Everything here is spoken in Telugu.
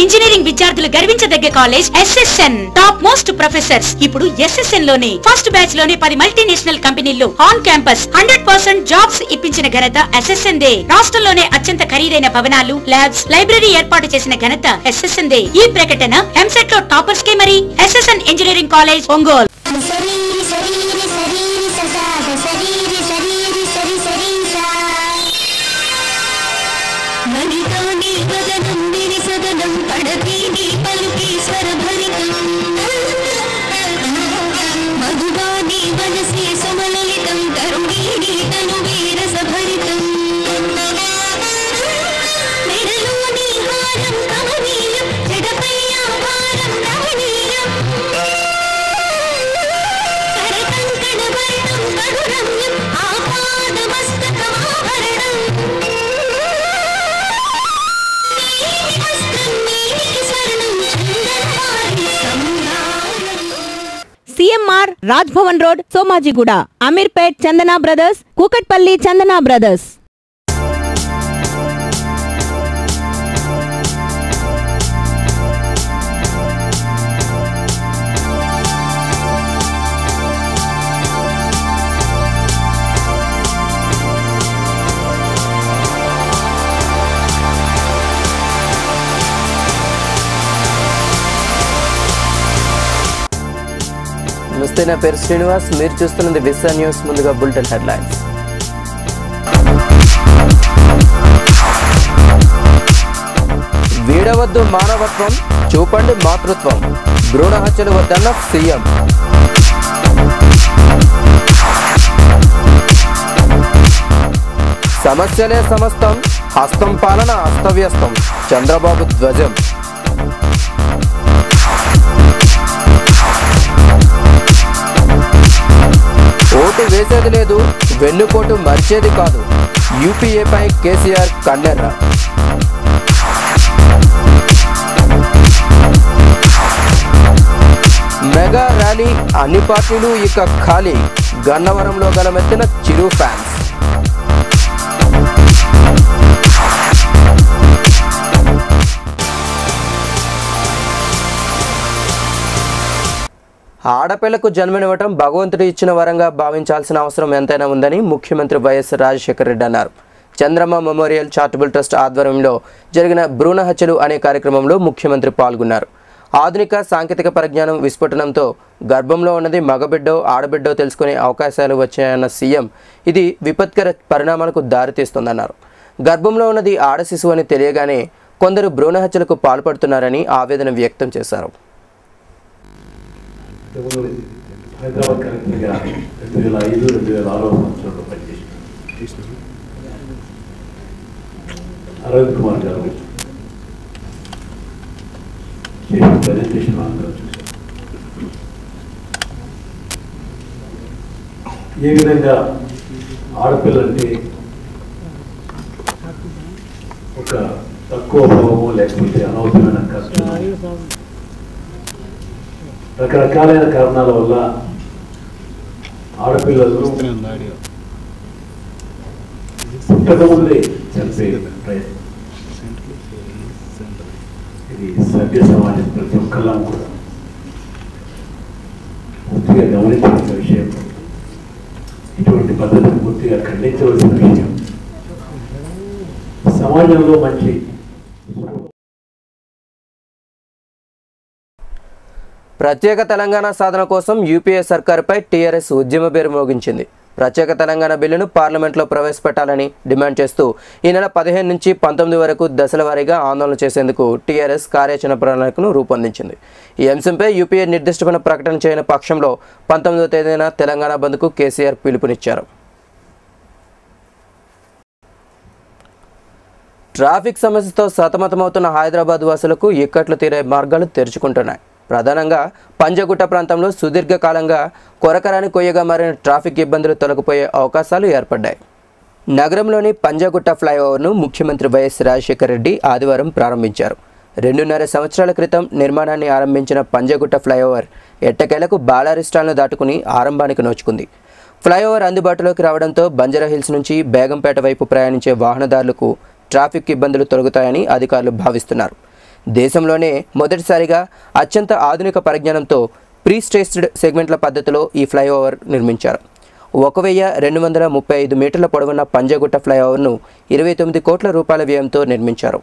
ఇంజనీరింగ్ విద్యార్థులు గర్వించదగ్గ college SSN. Top most professors ఇప్పుడు SSN లోనే. ఫస్ట్ బ్యాచ్ లోనే 10 మల్టీనేషనల్ కంపెనీల్లో ఆన్ క్యాంపస్ 100% జాబ్స్ ఇప్పించిన ఘనత SSN దే. రాష్ట్రంలోనే అత్యంత ఖరీదైన భవనాలు, ల్యాబ్స్, లైబ్రరీ ఏర్పాటు చేసిన ఘనత SSN దే. ఈ ప్రకటన ఎంసెట్ లో టాపర్స్ కే మరి. SSN engineering college Ongole. CMR Raj Bhavan road, Somajiguda, Ameerpet Chandana Brothers, Kukatpally Chandana Brothers. నమస్తే, నా పేరు శ్రీనివాస్. మీరు చూస్తున్నది విసా న్యూస్. ముందుగా బులెటిన్ హెడ్లైన్స్. వీడవద్దు మానవత్వం, చూపండి మాతృత్వం. భ్రూణ హత్యలు వద్దన్న సీఎం. సమస్యలే సమస్తం, హస్తం పాలన అస్తవ్యస్తం. చంద్రబాబు ధ్వజం. ఓటు వేసేది లేదు, వెన్నుపోటు మర్చేది కాదు. యూపీఏపై కేసీఆర్ కన్నెర్ర. మెగా ర్యాలీ, అన్ని పార్టీలు ఇక ఖాళీ. గన్నవరంలో గలమెత్తిన చిరు ఫ్యాన్స్. ఆడపిల్లకు జన్మనివ్వటం భగవంతుడు ఇచ్చిన వరంగా భావించాల్సిన అవసరం ఎంతైనా ఉందని ముఖ్యమంత్రి వైఎస్ రాజశేఖర రెడ్డి అన్నారు. చంద్రమ్మ మెమోరియల్ చారిటబుల్ ట్రస్ట్ ఆధ్వర్యంలో జరిగిన భ్రూణ హత్యలు అనే కార్యక్రమంలో ముఖ్యమంత్రి పాల్గొన్నారు. ఆధునిక సాంకేతిక పరిజ్ఞానం విస్ఫోటనంతో గర్భంలో ఉన్నది మగబిడ్డో ఆడబిడ్డో తెలుసుకునే అవకాశాలు వచ్చాయన్న సీఎం ఇది విపత్కర పరిణామాలకు దారితీస్తుందన్నారు. గర్భంలో ఉన్నది ఆడ శిశువు అని తెలియగానే కొందరు భ్రూణ హత్యలకు పాల్పడుతున్నారని ఆవేదన వ్యక్తం చేశారు. హైదరాబాద్ కలెక్టర్గా 2005-2006 సంవత్సరంలో పనిచేసిన అరవింద్ కుమార్ గారు చేసిన ప్రెజెంటేషన్ అందరూ చూశారు. ఏ విధంగా ఆడపిల్లంటే ఒక తక్కువ భావము లేకపోతే అనవసరమైన ఖర్చు, రకరకాలైన కారణాల వల్ల ఆడపిల్లలు పుట్టకముందే చనిపోయే ప్రయత్నం. ఇది సభ్య సమాజం ప్రతి ఒక్కళ్ళం కూడా పూర్తిగా గమనించవలసిన విషయం. ఇటువంటి పద్ధతిని పూర్తిగా ఖండించవలసిన విషయం. సమాజంలో మంచి ప్రత్యేక తెలంగాణ సాధన కోసం యూపీఏ సర్కారుపై టీఆర్ఎస్ ఉద్యమ పేరు మోగించింది. ప్రత్యేక తెలంగాణ బిల్లును పార్లమెంట్లో ప్రవేశపెట్టాలని డిమాండ్ చేస్తూ ఈ నెల 15 నుంచి 19 వరకు దశల వారీగా ఆందోళన చేసేందుకు టీఆర్ఎస్ కార్యాచరణ ప్రణాళికను రూపొందించింది. ఈ అంశంపై యూపీఏ నిర్దిష్టమైన ప్రకటన చేయని పక్షంలో 19వ తేదీన తెలంగాణ బంద్కు కేసీఆర్ పిలుపునిచ్చారు. ట్రాఫిక్ సమస్యతో సతమతమవుతున్న హైదరాబాద్ వాసులకు ఇక్కట్లు తీరే మార్గాలు తెరుచుకుంటున్నాయి. ప్రధానంగా పంజగుట్ట ప్రాంతంలో సుదీర్ఘకాలంగా కొరకరాని కొయ్యగా మారిన ట్రాఫిక్ ఇబ్బందులు తొలగిపోయే అవకాశాలు ఏర్పడ్డాయి. నగరంలోని పంజగుట్ట ఫ్లైఓవర్ను ముఖ్యమంత్రి వైఎస్ రాజశేఖర రెడ్డి ఆదివారం ప్రారంభించారు. 2.5 సంవత్సరాల క్రితం నిర్మాణాన్ని ఆరంభించిన పంజగుట్ట ఫ్లైఓవర్ ఎట్టకేలకు బాలారిస్టాలను దాటుకుని ఆరంభానికి నోచుకుంది. ఫ్లైఓవర్ అందుబాటులోకి రావడంతో బంజారాహిల్స్ నుంచి బేగంపేట వైపు ప్రయాణించే వాహనదారులకు ట్రాఫిక్ ఇబ్బందులు తొలగుతాయని అధికారులు భావిస్తున్నారు. దేశంలోనే మొదటిసారిగా అత్యంత ఆధునిక పరిజ్ఞానంతో ప్రీ స్ట్రెస్డ్ సెగ్మెంట్ల పద్ధతిలో ఈ ఫ్లైఓవర్ నిర్మించారు. 1235 మీటర్ల పొడవున్న పంజగుట్ట ఫ్లైఓవర్ను 29 కోట్ల రూపాయల వ్యయంతో నిర్మించారు.